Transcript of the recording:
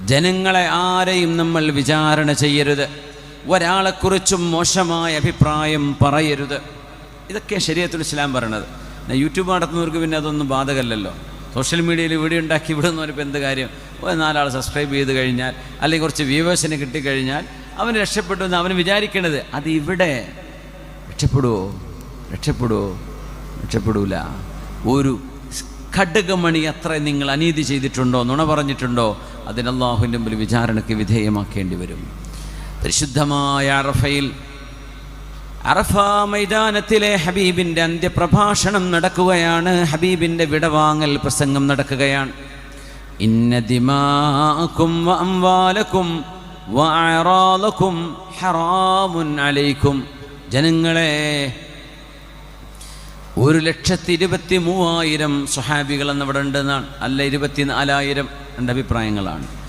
ജനങ്ങളെ ആരെയും നമ്മൾ വിചാരണ ചെയ്യരുത്. ഒരാളെക്കുറിച്ചും മോശമായ അഭിപ്രായം പറയരുത്. ഇതൊക്കെ ശരീഅത്തുൽ ഇസ്ലാം പറയണത്. യൂട്യൂബ് നടത്തുന്നവർക്ക് പിന്നെ അതൊന്നും ബാധകമല്ലല്ലോ. സോഷ്യൽ മീഡിയയിൽ വീഡിയോ ഉണ്ടാക്കി വിടുന്നവരിപ്പോൾ എന്ത് കാര്യം? 4 ആൾ സബ്സ്ക്രൈബ് ചെയ്ത് കഴിഞ്ഞാൽ, അല്ലെങ്കിൽ കുറച്ച് വ്യൂവേഴ്സിന് കിട്ടിക്കഴിഞ്ഞാൽ അവന് രക്ഷപ്പെട്ടു എന്ന് അവന് വിചാരിക്കേണ്ടത്. അത് ഇവിടെ രക്ഷപ്പെടൂല. ഒരു ഖഡ്ഗമണി അത്ര നിങ്ങൾ അനീതി ചെയ്തിട്ടുണ്ടോ, നുണ പറഞ്ഞിട്ടുണ്ടോ, അതിന് അല്ലാഹുവിൻ്റെ മുമ്പിൽ വിചാരണയ്ക്ക് വിധേയമാക്കേണ്ടി വരും. പരിശുദ്ധമായ അറഫ മൈതാനത്തിലെ ഹബീബിൻ്റെ അന്ത്യപ്രഭാഷണം നടക്കുകയാണ്. ഹബീബിൻ്റെ വിടവാങ്ങൽ പ്രസംഗം നടക്കുകയാണ്. ഇന്ന ദിമാഅക്കും വ അംവാലക്കും വ അഅറാദക്കും ഹറാമുൻ അലൈക്കും. ജനങ്ങളെ, 1,23,000 സ്വഹാബികൾ എന്നവിടെ ഉണ്ടെന്നാണ്, അല്ല 24,000, രണ്ട് അഭിപ്രായങ്ങളാണ്.